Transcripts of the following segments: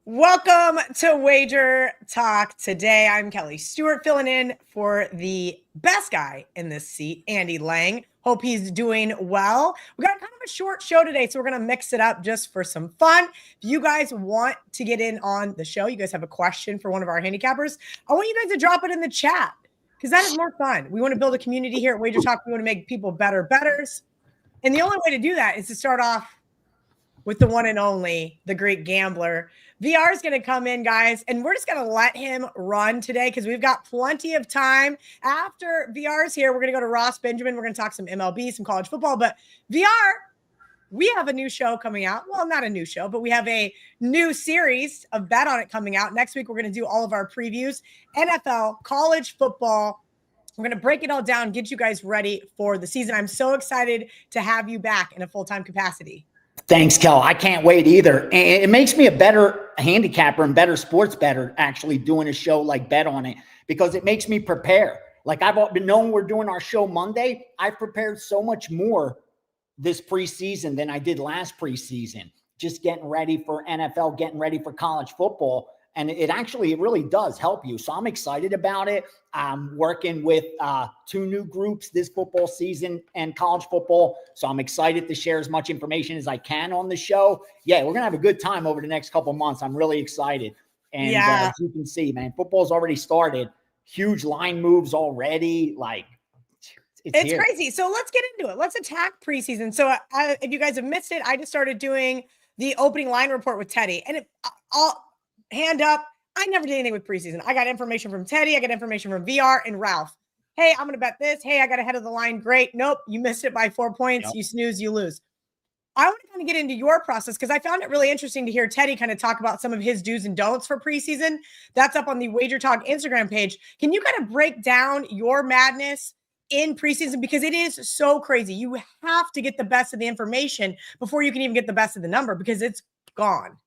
Welcome to Wager Talk Today. I'm Kelly Stewart, filling in for the best guy in this seat, Andy Lang. Hope he's doing well. We got kind of a short show today, so we're going to mix it up just for some fun. If you guys want to get in on the show, you guys have a question for one of our handicappers, I want you guys to drop it in the chat because that is more fun. We want to build a community here at Wager Talk. We want to make people bettors. And the only way to do that is to start off with the one and only, the Greek gambler. VR is going to come in, guys, and we're just going to let him run today because we've got plenty of time. After VR is here, we're going to go to Ross Benjamin. We're going to talk some MLB, some college football. But VR, we have a new show coming out. Well, not a new show, but we have a new series of Bet On It coming out. Next week, we're going to do all of our previews, NFL, college football. We're going to break it all down, get you guys ready for the season. I'm so excited to have you back in a full-time capacity. Thanks, Kel. I can't wait either. And it makes me a better handicapper and better sports bettor actually doing a show like Bet On It because it makes me prepare. Like I've been knowing we're doing our show Monday. I've prepared so much more this preseason than I did last preseason. Just getting ready for NFL, getting ready for college football. And it really does help you. So I'm excited about it. I'm working with two new groups this football season and college football. So I'm excited to share as much information as I can on the show. Yeah, we're going to have a good time over the next couple of months. I'm really excited. And as you can see, man, football's already started. Huge line moves already. Like, it's crazy. So let's get into it. Let's attack preseason. So if you guys have missed it, I just started doing the opening line report with Teddy. And I'll hand up, I never did anything with preseason. I got information from Teddy. I got information from VR and Ralph. Hey, I'm going to bet this. Hey, I got ahead of the line. Great. Nope. You missed it by 4 points. Yep. You snooze, you lose. I want to kind of get into your process because I found it really interesting to hear Teddy kind of talk about some of his do's and don'ts for preseason. That's up on the Wager Talk Instagram page. Can you kind of break down your madness in preseason? Because it is so crazy. You have to get the best of the information before you can even get the best of the number because it's gone.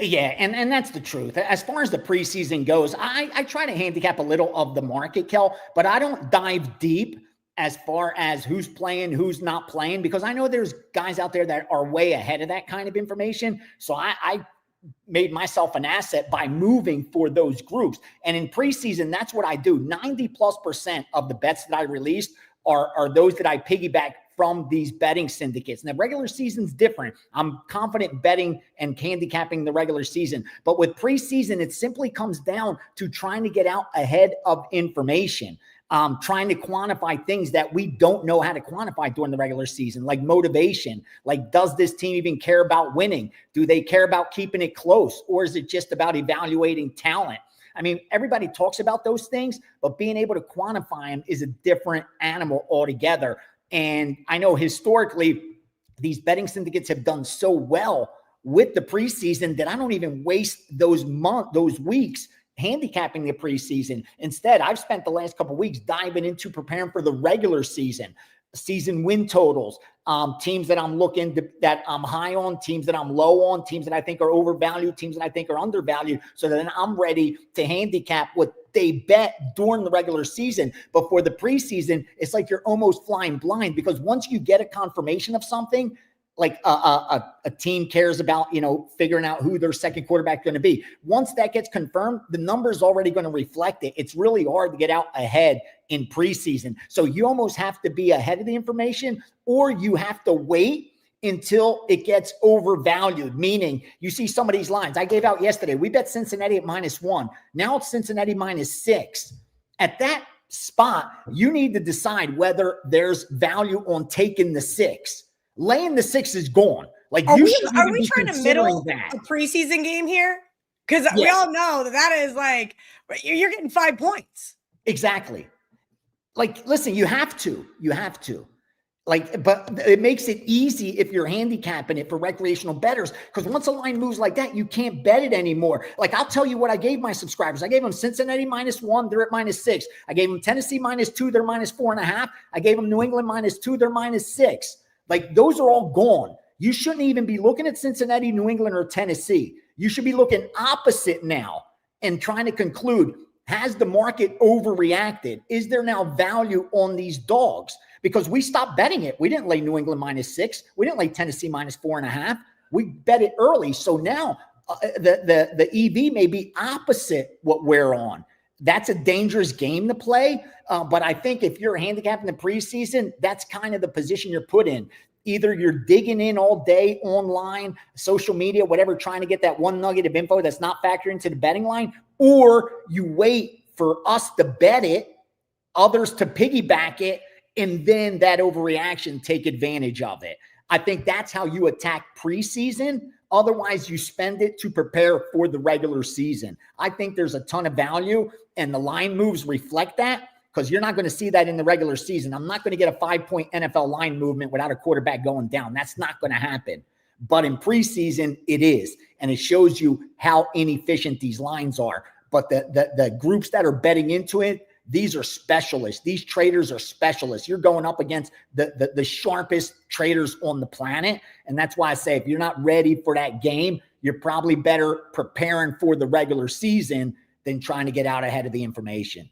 Yeah, and that's the truth. As far as the preseason goes, I try to handicap a little of the market, Kel, but I don't dive deep as far as who's playing, who's not playing, because I know there's guys out there that are way ahead of that kind of information. So I made myself an asset by moving for those groups. And in preseason, that's what I do. 90+% of the bets that I released are those that I piggyback from these betting syndicates. And the regular season's different. I'm confident betting and handicapping the regular season. But with preseason, it simply comes down to trying to get out ahead of information, trying to quantify things that we don't know how to quantify during the regular season, like motivation. Like, does this team even care about winning? Do they care about keeping it close? Or is it just about evaluating talent? I mean, everybody talks about those things, but being able to quantify them is a different animal altogether. And I know historically, these betting syndicates have done so well with the preseason that I don't even waste those weeks handicapping the preseason. Instead, I've spent the last couple of weeks diving into preparing for the regular season win totals, teams that I'm looking to, that I'm high on, teams that I'm low on, teams that I think are overvalued, teams that I think are undervalued, so that then I'm ready to handicap what they bet during the regular season. But for the preseason, it's like you're almost flying blind, because once you get a confirmation of something, like a team cares about, figuring out who their second quarterback going to be. Once that gets confirmed, the number's already going to reflect it. It's really hard to get out ahead in preseason. So you almost have to be ahead of the information, or you have to wait until it gets overvalued, meaning you see some of these lines I gave out yesterday. We bet Cincinnati at -1. Now it's Cincinnati -6. At that spot, you need to decide whether there's value on taking the 6. Laying the 6 is gone. Like, are we trying to middle a preseason game here? Because we all know that is like, you're getting 5 points. Exactly. Like, listen, you have to. Like, but it makes it easy if you're handicapping it for recreational bettors, because once a line moves like that, you can't bet it anymore. Like, I'll tell you what I gave my subscribers. I gave them Cincinnati -1, they're at -6. I gave them Tennessee -2, they're -4.5. I gave them New England -2, they're -6. Like, those are all gone. You shouldn't even be looking at Cincinnati, New England, or Tennessee. You should be looking opposite now and trying to conclude, has the market overreacted? Is there now value on these dogs? Because we stopped betting it. We didn't lay New England -6. We didn't lay Tennessee -4.5. We bet it early. So now the EV may be opposite what we're on. That's a dangerous game to play. But I think if you're handicapping the preseason, that's kind of the position you're put in. Either you're digging in all day online, social media, whatever, trying to get that one nugget of info that's not factored into the betting line, or you wait for us to bet it, others to piggyback it, and then that overreaction, take advantage of it. I think that's how you attack preseason. Otherwise, you spend it to prepare for the regular season. I think there's a ton of value, and the line moves reflect that, because you're not going to see that in the regular season. I'm not going to get a 5-point NFL line movement without a quarterback going down. That's not going to happen. But in preseason, it is. And it shows you how inefficient these lines are. But the groups that are betting into it, these are specialists. These traders are specialists. You're going up against the sharpest traders on the planet. And that's why I say, if you're not ready for that game, you're probably better preparing for the regular season than trying to get out ahead of the information.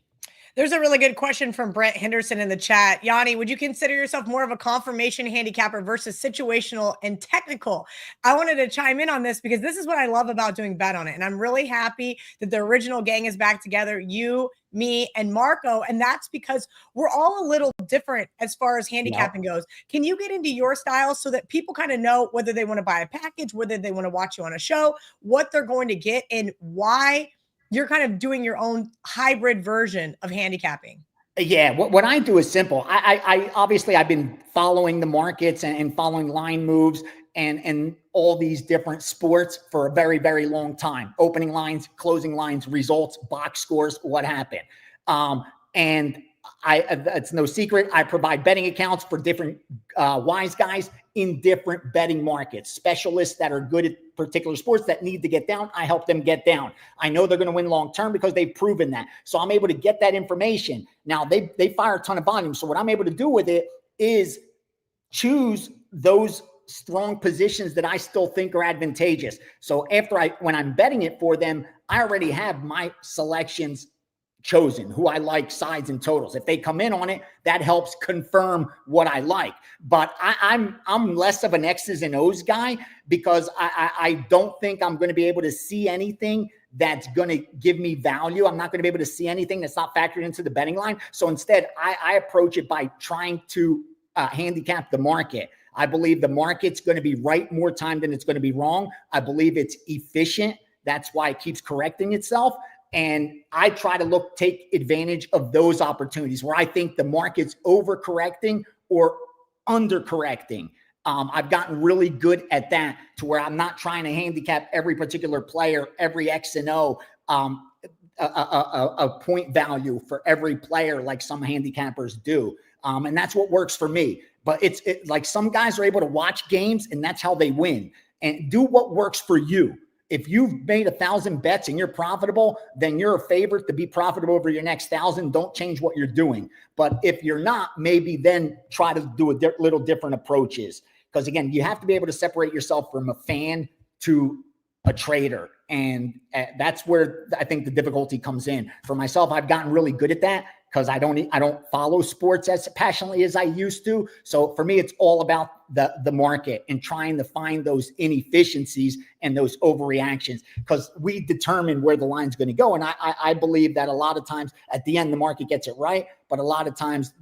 There's a really good question from Brent Henderson in the chat. Gianni, would you consider yourself more of a confirmation handicapper versus situational and technical? I wanted to chime in on this because this is what I love about doing Bet on It. And I'm really happy that the original gang is back together. You, me, and Marco. And that's because we're all a little different as far as handicapping goes. Can you get into your style so that people kind of know whether they want to buy a package, whether they want to watch you on a show, what they're going to get, and why you're kind of doing your own hybrid version of handicapping? Yeah, what I do is simple. I obviously I've been following the markets and following line moves and all these different sports for a very, very long time. Opening lines, closing lines, results, box scores, what happened. And it's no secret, I provide betting accounts for different wise guys in different betting markets, specialists that are good at particular sports that need to get down. I help them get down. I know they're going to win long-term because they've proven that. So I'm able to get that information. Now they fire a ton of volume. So what I'm able to do with it is choose those strong positions that I still think are advantageous. So when I'm betting it for them, I already have my selections chosen, who I like, sides and totals. If they come in on it, that helps confirm what I like. But I'm less of an X's and O's guy because I don't think I'm going to be able to see anything that's going to give me value. I'm not going to be able to see anything that's not factored into the betting line. So instead, I approach it by trying to handicap the market. I believe the market's going to be right more time than it's going to be wrong. I believe it's efficient. That's why it keeps correcting itself. And I try to take advantage of those opportunities where I think the market's overcorrecting or undercorrecting. I've gotten really good at that to where I'm not trying to handicap every particular player, every X and O, a point value for every player like some handicappers do. And that's what works for me. But it's like some guys are able to watch games and that's how they win. And do what works for you. If you've made 1,000 bets and you're profitable, then you're a favorite to be profitable over your next 1,000. Don't change what you're doing. But if you're not, maybe then try to do a little different approaches. Because again, you have to be able to separate yourself from a fan to a trader. And that's where I think the difficulty comes in. For myself, I've gotten really good at that because I don't follow sports as passionately as I used to. So for me, it's all about the market and trying to find those inefficiencies and those overreactions because we determine where the line's going to go. And I believe that a lot of times at the end, the market gets it right. But a lot of times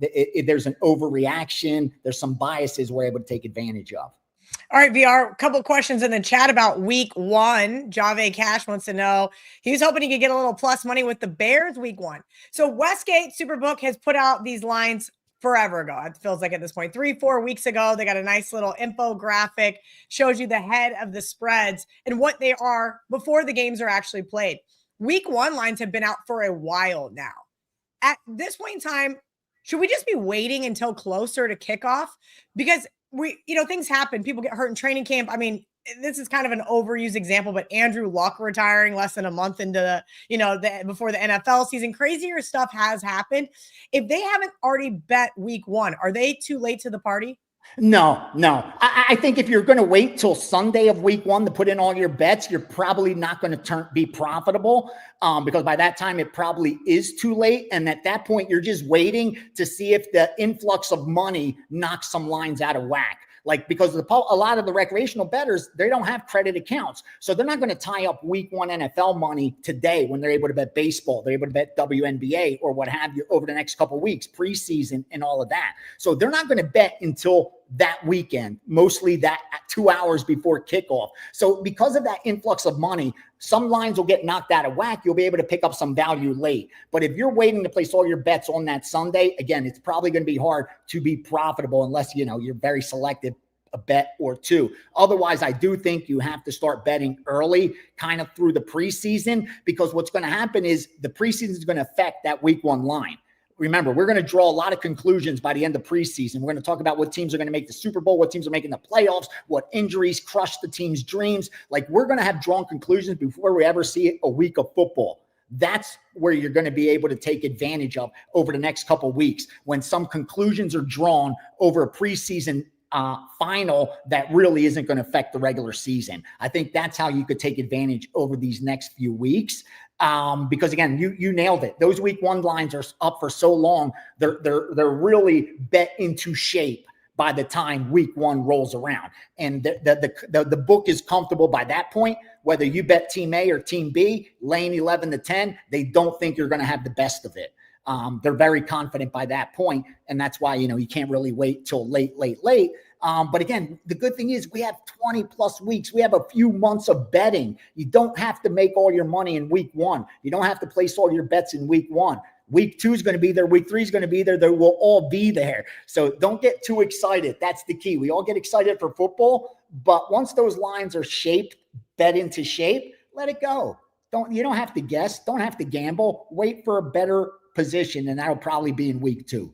there's an overreaction. There's some biases we're able to take advantage of. All right, VR, a couple of questions in the chat about week one. Jave Cash wants to know, he was hoping he could get a little plus money with the Bears week one. So Westgate Superbook has put out these lines forever ago. It feels like at this point, 3-4 weeks ago, they got a nice little infographic, shows you the head of the spreads and what they are before the games are actually played. Week one lines have been out for a while now. At this point in time, should we just be waiting until closer to kickoff? Because things happen. People get hurt in training camp. I mean, this is kind of an overused example, but Andrew Luck retiring less than a month into before the NFL season, crazier stuff has happened. If they haven't already bet week one, are they too late to the party? No. I think if you're going to wait till Sunday of week one to put in all your bets, you're probably not going to be profitable because by that time it probably is too late. And at that point, you're just waiting to see if the influx of money knocks some lines out of whack. Like, because a lot of the recreational bettors, they don't have credit accounts. So they're not going to tie up week 1 NFL money today when they're able to bet baseball, they're able to bet WNBA or what have you over the next couple of weeks, preseason and all of that. So they're not going to bet until that weekend, mostly that 2 hours before kickoff. So because of that influx of money, some lines will get knocked out of whack. You'll be able to pick up some value late. But if you're waiting to place all your bets on that Sunday, again, it's probably going to be hard to be profitable unless, you're very selective, a bet or two. Otherwise, I do think you have to start betting early, kind of through the preseason, because what's going to happen is the preseason is going to affect that week 1 line. Remember, we're going to draw a lot of conclusions by the end of preseason. We're going to talk about what teams are going to make the Super Bowl, what teams are making the playoffs, what injuries crush the team's dreams. Like, we're going to have drawn conclusions before we ever see a week of football. That's where you're going to be able to take advantage of over the next couple of weeks, when some conclusions are drawn over a preseason final that really isn't going to affect the regular season. I think that's how you could take advantage over these next few weeks. Because again, you nailed it. Those week 1 lines are up for so long. They're really bet into shape by the time week 1 rolls around. And the book is comfortable by that point, whether you bet team A or team B, laying 11 to 10, they don't think you're going to have the best of it. They're very confident by that point. And that's why, you can't really wait till late. But again, the good thing is we have 20 plus weeks. We have a few months of betting. You don't have to make all your money in week 1. You don't have to place all your bets in week 1. Week 2 is going to be there. Week 3 is going to be there. They will all be there. So don't get too excited. That's the key. We all get excited for football, but once those lines are shaped, bet into shape, let it go. You don't have to guess. Don't have to gamble. Wait for a better position, and that'll probably be in week 2.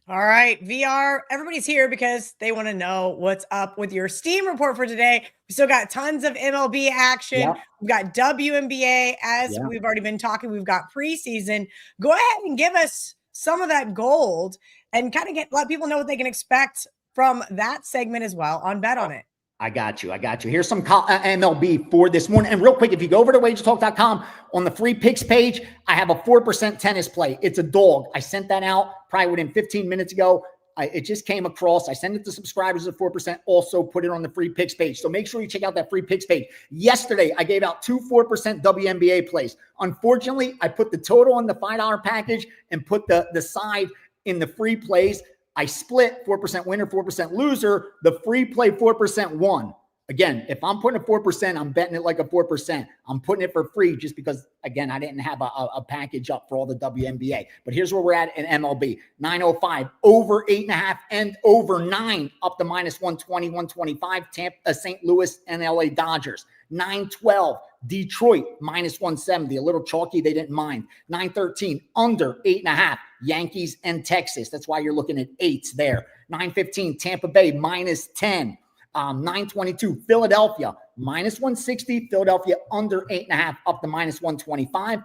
All right, VR, everybody's here because they want to know what's up with your Steam report for today. We still got tons of MLB action. Yeah. We've got WNBA, as we've already been talking. We've got preseason. Go ahead and give us some of that gold and kind of let people know what they can expect from that segment as well on Bet On It. I got you. Here's some MLB for this morning. And real quick, if you go over to WagerTalk.com on the free picks page, I have a 4% tennis play. It's a dog. I sent that out probably within 15 minutes ago. It just came across. I sent it to subscribers at 4%. Also put it on the free picks page. So make sure you check out that free picks page. Yesterday, I gave out 2 4% WNBA plays. Unfortunately, I put the total in the $5 package and put the side in the free plays. I split 4% winner, 4% loser. The free play 4% won. Again, if I'm putting a 4%, I'm betting it like a 4%. I'm putting it for free just because, again, I didn't have a package up for all the WNBA. But here's where we're at in MLB. 905, over 8.5 and over 9, up to minus 120, 125. St. Louis and LA Dodgers. 912, Detroit, minus 170. A little chalky, they didn't mind. 913, under 8.5. Yankees and Texas. That's why you're looking at 8s there. 915, Tampa Bay, minus 10. 922, Philadelphia, minus 160. Philadelphia under 8.5, up to minus 125.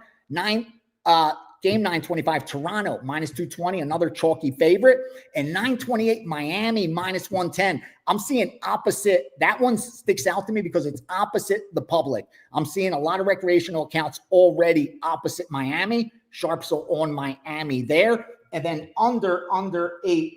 Game 925, Toronto, minus 220, another chalky favorite. And 928, Miami, minus 110. I'm seeing opposite. That one sticks out to me because it's opposite the public. I'm seeing a lot of recreational accounts already opposite Miami. Sharps are on Miami there. And then under 8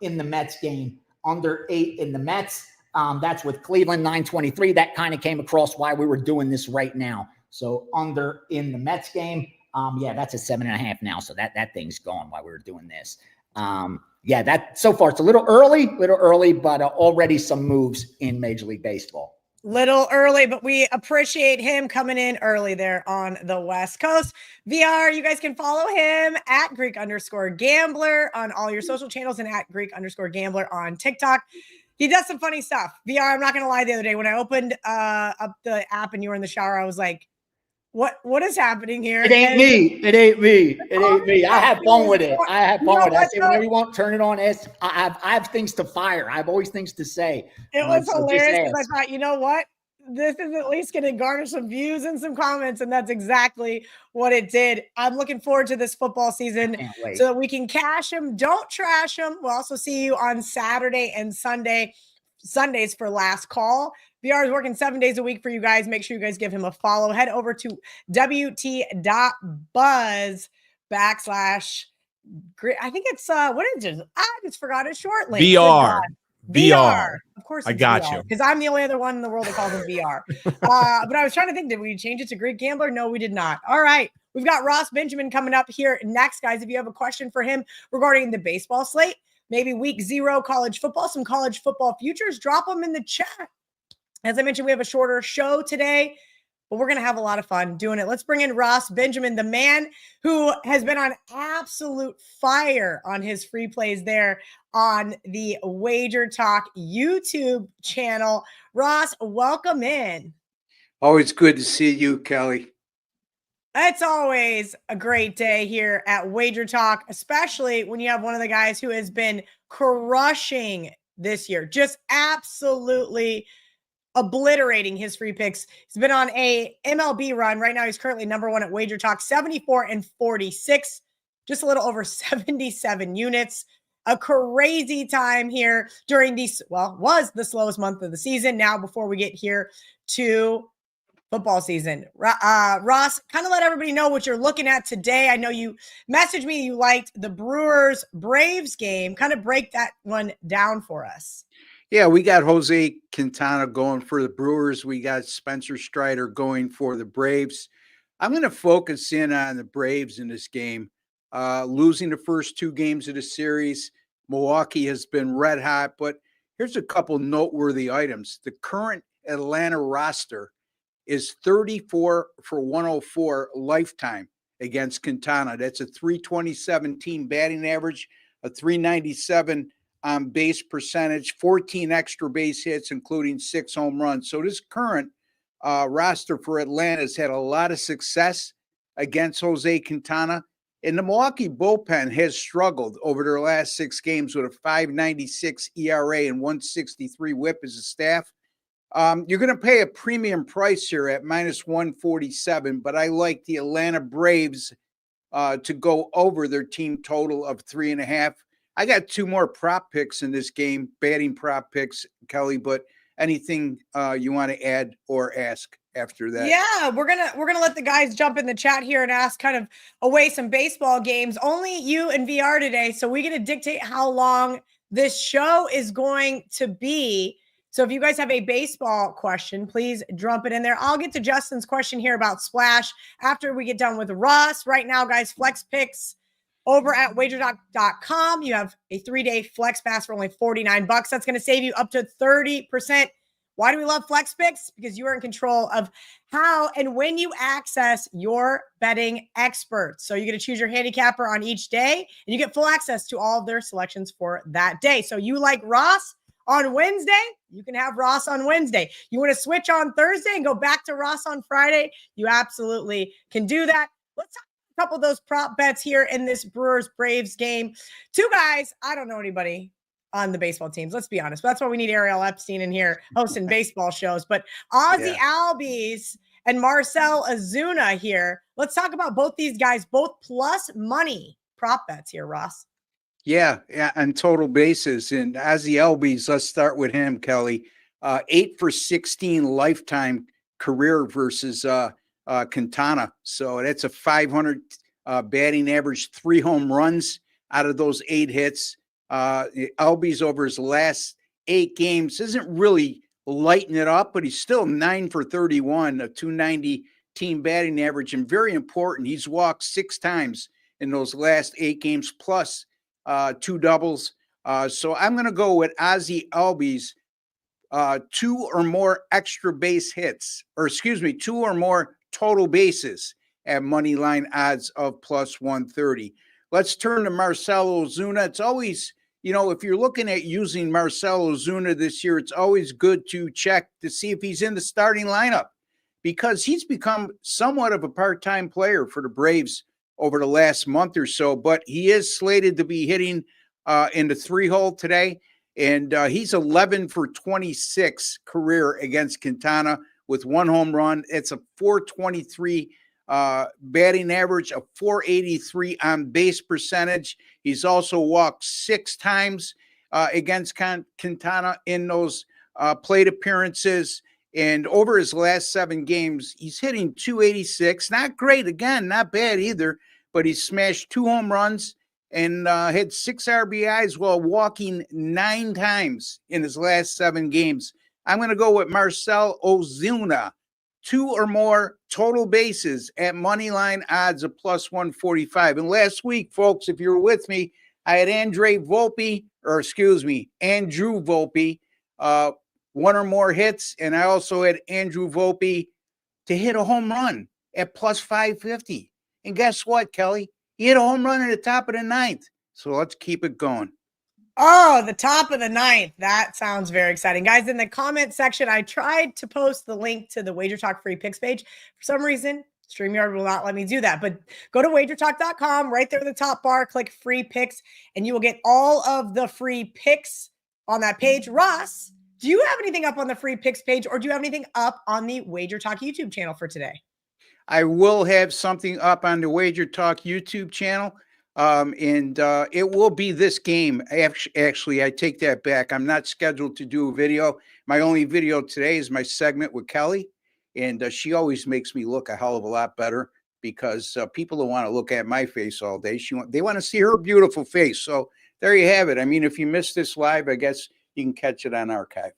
in the Mets game. Under 8 in the Mets. That's with Cleveland, 923. That kind of came across why we were doing this right now. So under in the Mets game. That's a 7.5 now. So that thing's gone while we were doing this. That so far it's a little early, but already some moves in Major League Baseball. Little early, but we appreciate him coming in early there on the West Coast. VR, you guys can follow him at Greek_Gambler on all your social channels and at Greek_Gambler on TikTok. He does some funny stuff. VR, I'm not going to lie, the other day when I opened up the app and you were in the shower, I was like, what is happening here? It ain't me. I have fun with it. I say, whenever you want, turn it on. I have things to fire. I have always things to say. It was hilarious because I thought, you know what? This is at least going to garner some views and some comments. And that's exactly what it did. I'm looking forward to this football season so that we can cash him. Don't trash him. We'll also see you on Saturday and Sundays for last call. VR is working 7 days a week for you guys. Make sure you guys give him a follow. Head over to wt.buzz/ I think it's what is it? I just forgot it shortly. VR. VR. Of course, I it's got VR, you. because I'm the only other one in the world that calls it VR. But I was trying to think, did we change it to Greek Gambler? No, we did not. All right. We've got Ross Benjamin coming up here next, guys. If you have a question for him regarding the baseball slate, maybe week 0 college football, some college football futures, drop them in the chat. As I mentioned, we have a shorter show today, but we're going to have a lot of fun doing it. Let's bring in Ross Benjamin, the man who has been on absolute fire on his free plays there on the WagerTalk YouTube channel. Ross, welcome in. Always good to see you, Kelly. It's always a great day here at WagerTalk, especially when you have one of the guys who has been crushing this year, just absolutely obliterating his free picks. He's been on a MLB run. Right now, he's currently number 1 at WagerTalk, 74-46, just a little over 77 units. A crazy time here during these, was the slowest month of the season. Now, before we get here to football season, Ross, kind of let everybody know what you're looking at today. I know you messaged me, you liked the Brewers Braves game. Kind of break that one down for us. Yeah, we got Jose Quintana going for the Brewers. We got Spencer Strider going for the Braves. I'm going to focus in on the Braves in this game. Losing the first 2 games of the series, Milwaukee has been red hot, but here's a couple noteworthy items. The current Atlanta roster is 34 for 104 lifetime against Quintana. That's a 327 batting average, a 397 on base percentage, 14 extra base hits, including 6 home runs. So this current roster for Atlanta has had a lot of success against Jose Quintana. And the Milwaukee bullpen has struggled over their last 6 games with a 5.96 ERA and 163 whip as a staff. You're going to pay a premium price here at -147, but I like the Atlanta Braves to go over their team total of 3.5. I got 2 more prop picks in this game, batting prop picks, Kelly, but anything you want to add or ask after that? Yeah, we're gonna let the guys jump in the chat here and ask kind of away some baseball games. Only you and VR today, so we're gonna dictate how long this show is going to be. So if you guys have a baseball question, please drop it in there. I'll get to Justin's question here about Splash after we get done with Ross. Right now, guys, flex picks over at WagerTalk.com. You have a 3-day flex pass for only $49. That's going to save you up to 30%. Why do we love flex picks? Because you are in control of how and when you access your betting experts. So you're going to choose your handicapper on each day, and you get full access to all of their selections for that day. So you like Ross on Wednesday, you can have Ross on Wednesday. You want to switch on Thursday and go back to Ross on Friday, you absolutely can do that. Let's talk a couple of those prop bets here in this Brewers-Braves game. 2 guys, I don't know anybody on the baseball teams. Let's be honest. But that's why we need Ariel Epstein in here hosting baseball shows. But Ozzie Albies and Marcell Ozuna here. Let's talk about both these guys, both plus money prop bets here, Ross. Yeah, on total basis. And Ozzie Albies, let's start with him, Kelly. 8 for 16 lifetime career versus Quintana. So that's a 500 batting average, 3 home runs out of those 8 hits. Albies over his last 8 games isn't really lighting it up, but he's still 9 for 31, a 290 team batting average. And very important, he's walked 6 times in those last 8 games, plus 2 doubles. So I'm going to go with Ozzie Albies, 2 or more extra base hits, 2 or more total bases at money line odds of plus 130. Let's turn to Marcell Ozuna. It's always, if you're looking at using Marcell Ozuna this year, it's always good to check to see if he's in the starting lineup, because he's become somewhat of a part-time player for the Braves over the last month or so, but he is slated to be hitting in the 3-hole today, and he's 11 for 26 career against Quintana with 1 home run. It's a 423 batting average, a 483 on base percentage. He's also walked 6 times against Quintana in those plate appearances. And over his last 7 games, he's hitting 286. Not great, again, not bad either, but he's smashed 2 home runs and had 6 RBIs while walking 9 times in his last 7 games. I'm going to go with Marcell Ozuna, 2 or more total bases at money line odds of plus 145. And last week, folks, if you were with me, I had Andrew Volpe, 1 or more hits, and I also had Andrew Volpe to hit a home run at plus 550. And guess what, Kelly? He hit a home run at the top of the 9th. So let's keep it going. Oh, the top of the 9th. That sounds very exciting. Guys, in the comment section, I tried to post the link to the WagerTalk free picks page. For some reason, StreamYard will not let me do that. But go to WagerTalk.com, right there in the top bar, click free picks, and you will get all of the free picks on that page. Ross, do you have anything up on the free picks page, or do you have anything up on the WagerTalk YouTube channel for today? I will have something up on the WagerTalk YouTube channel. And it will be this game. Actually, I take that back. I'm not scheduled to do a video. My only video today is my segment with Kelly. And she always makes me look a hell of a lot better because people don't want to look at my face all day. They want to see her beautiful face. So there you have it. I mean, if you missed this live, I guess you can catch it on archive.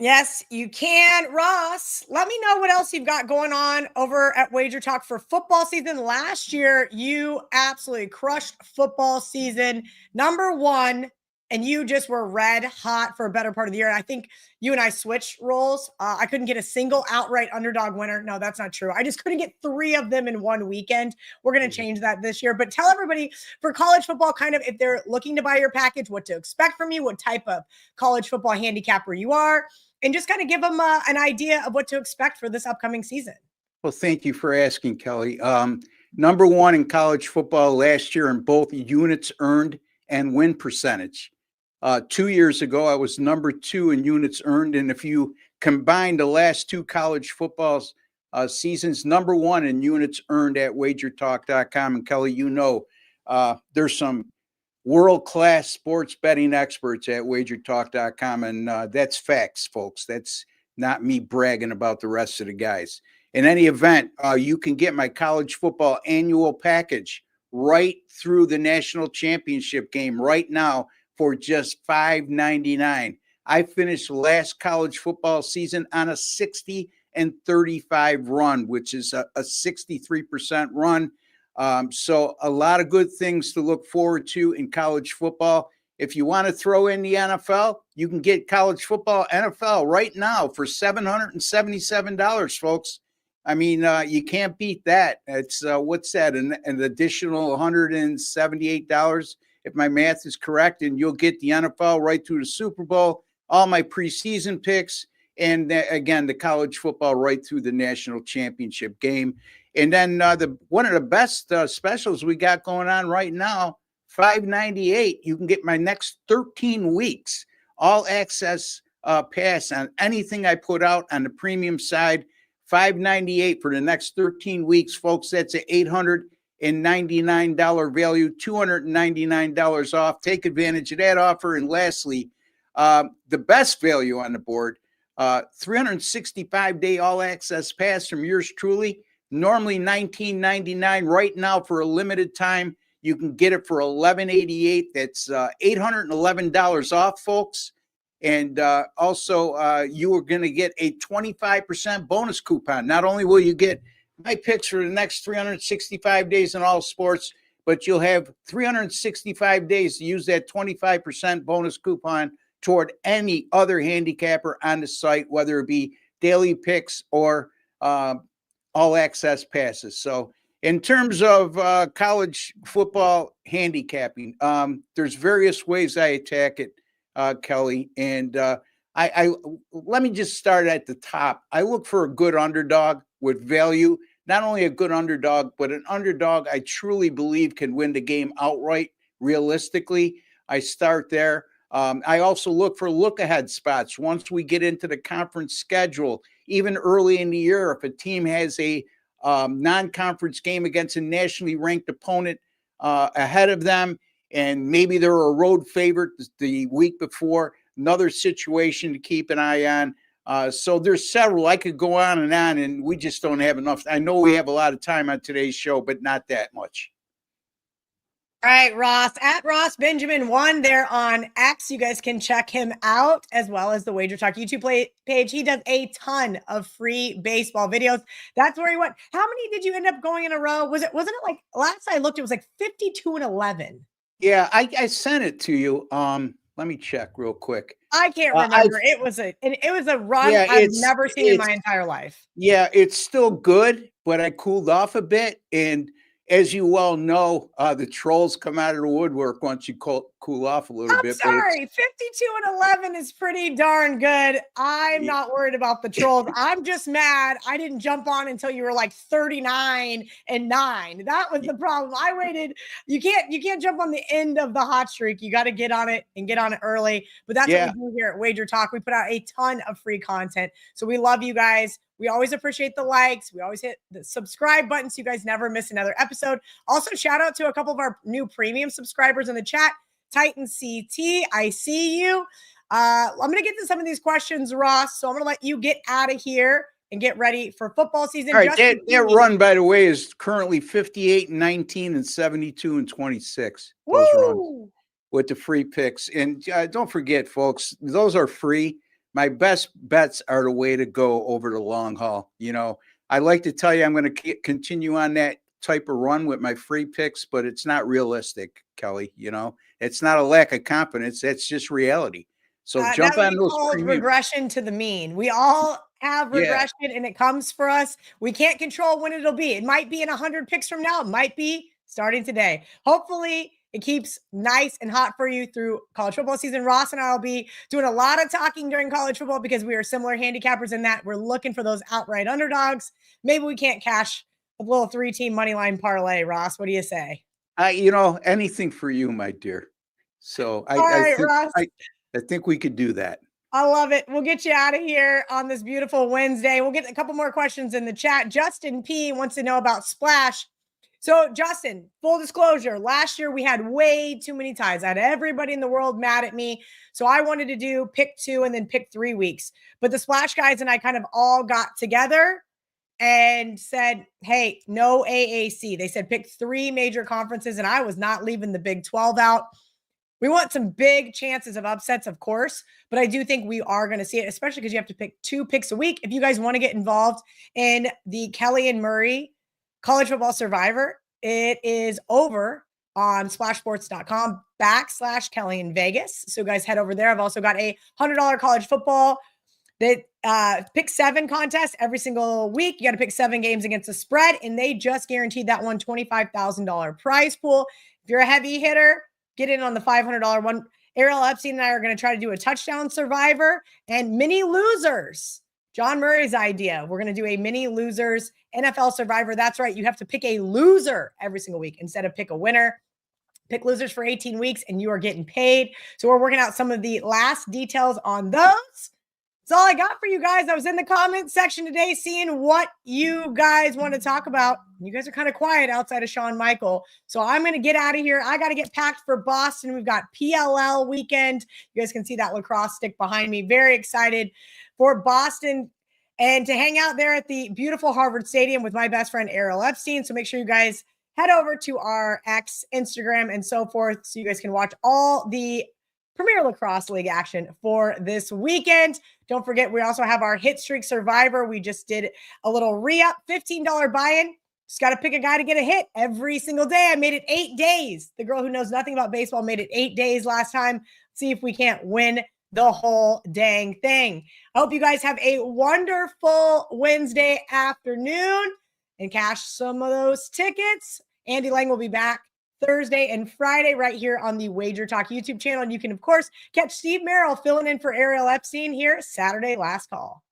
Yes, you can. Ross, let me know what else you've got going on over at WagerTalk for football season. Last year, you absolutely crushed football season #1, and you just were red hot for a better part of the year. I think you and I switched roles. I couldn't get a single outright underdog winner. No, that's not true. I just couldn't get 3 of them in one weekend. We're going to change that this year. But tell everybody for college football, kind of if they're looking to buy your package, what to expect from you, what type of college football handicapper you are, and just kind of give them an idea of what to expect for this upcoming season. Well, thank you for asking, Kelly. #1 in college football last year in both units earned and win percentage. 2 years ago, I was #2 in units earned. And if you combine the last 2 college football seasons, #1 in units earned at WagerTalk.com. And Kelly, there's some world-class sports betting experts at WagerTalk.com. And that's facts, folks. That's not me bragging about the rest of the guys. In any event, you can get my college football annual package right through the national championship game right now for just $5.99. I finished last college football season on a 60-35 run, which is a 63% run. So a lot of good things to look forward to in college football. If you want to throw in the NFL, you can get college football NFL right now for $777, folks. I mean, you can't beat that. It's what's that? An additional $178, if my math is correct, and you'll get the NFL right through the Super Bowl, all my preseason picks, and again, the college football right through the national championship game. And then one of the best specials we got going on right now, $5.98. You can get my next 13 weeks all access pass on anything I put out on the premium side. $5.98 for the next 13 weeks, folks. That's an $899 value, $299 off. Take advantage of that offer. And lastly, the best value on the board, 365-day all access pass from yours truly. Normally $19.99. Right now, for a limited time, you can get it for $11.88. That's $811 off, folks. And also, you are going to get a 25% bonus coupon. Not only will you get my picks for the next 365 days in all sports, but you'll have 365 days to use that 25% bonus coupon toward any other handicapper on the site, whether it be daily picks or all access passes. So in terms of college football handicapping, there's various ways I attack it, Kelly. And I let me just start at the top. I look for a good underdog with value, not only a good underdog, but an underdog I truly believe can win the game outright. Realistically, I start there. I also look for look-ahead spots once we get into the conference schedule, even early in the year. If a team has a non-conference game against a nationally ranked opponent ahead of them, and maybe they're a road favorite the week before, another situation to keep an eye on. So there's several. I could go on, and we just don't have enough. I know we have a lot of time on today's show, but not that much. All right, Ross at Ross Benjamin 1 there on X. You guys can check him out as well as the Wager Talk YouTube page. He does a ton of free baseball videos. That's where he went. How many did you end up going in a row? Wasn't it like last I looked, it was like 52-11. Yeah, I sent it to you. Let me check real quick. I can't remember. It was a run I've never seen in my entire life. Yeah, it's still good, but I cooled off a bit. And as you well know, the trolls come out of the woodwork once you cool off a little bit. Sorry, 52-11 is pretty darn good. I'm not worried about the trolls. I'm just mad I didn't jump on until you were like 39-9. That was the problem. I waited. You can't jump on the end of the hot streak. You got to get on it and get on it early. But that's what we do here at Wager Talk. We put out a ton of free content. So we love you guys. We always appreciate the likes. We always hit the subscribe button so you guys never miss another episode. Also, shout out to a couple of our new premium subscribers in the chat. Titan CT, I see you. I'm going to get to some of these questions, Ross. So I'm going to let you get out of here and get ready for football season. All right, that run, by the way, is currently 58-19 and 72-26. Those runs with the free picks. And don't forget, folks, those are free. My best bets are the way to go over the long haul. You know, I like to tell you I'm going to continue on that type of run with my free picks, but it's not realistic, Kelly. You know, it's not a lack of confidence. That's just reality. So jump on those. Regression to the mean. We all have regression and it comes for us. We can't control when it'll be. It might be in 100 picks from now. It might be starting today. Hopefully it keeps nice and hot for you through college football season. Ross and I will be doing a lot of talking during college football because we are similar handicappers in that we're looking for those outright underdogs. Maybe we can't cash a little 3-team money line parlay. Ross, what do you say? You know, anything for you, my dear. So I think we could do that. I love it. We'll get you out of here on this beautiful Wednesday. We'll get a couple more questions in the chat. Justin P wants to know about Splash. So, Justin, full disclosure, last year we had way too many ties. I had everybody in the world mad at me. So I wanted to do pick 2 and then pick 3 weeks. But the Splash guys and I kind of all got together and said, hey, no AAC. They said pick 3 major conferences, and I was not leaving the Big 12 out. We want some big chances of upsets, of course, but I do think we are going to see it, especially because you have to pick 2 picks a week. If you guys want to get involved in the Kelly and Murray College Football Survivor, it is over on splashsports.com/Kelly in Vegas. So guys, head over there. I've also got a $100 college football that pick 7 contest every single week. You got to pick 7 games against the spread, and they just guaranteed that one $25,000 prize pool. If you're a heavy hitter, get in on the $500 one. Ariel Epstein and I are going to try to do a touchdown survivor and mini losers. John Murray's idea. We're going to do a mini losers NFL survivor. That's right. You have to pick a loser every single week instead of pick a winner. Pick losers for 18 weeks and you are getting paid. So we're working out some of the last details on those. That's all I got for you guys. I was in the comment section today seeing what you guys want to talk about. You guys are kind of quiet outside of Shawn Michael. So I'm going to get out of here. I got to get packed for Boston. We've got PLL weekend. You guys can see that lacrosse stick behind me. Very excited for Boston and to hang out there at the beautiful Harvard Stadium with my best friend, Ariel Epstein. So make sure you guys head over to our X, Instagram, and so forth so you guys can watch all the Premier Lacrosse League action for this weekend. Don't forget, we also have our Hit Streak Survivor. We just did a little re-up, $15 buy-in. Just got to pick a guy to get a hit every single day. I made it 8 days. The girl who knows nothing about baseball made it 8 days last time. See if we can't win the whole dang thing. I hope you guys have a wonderful Wednesday afternoon and cash some of those tickets. Andy Lang will be back Thursday and Friday right here on the Wager Talk YouTube channel. And you can, of course, catch Steve Merrill filling in for Ariel Epstein here Saturday Last Call.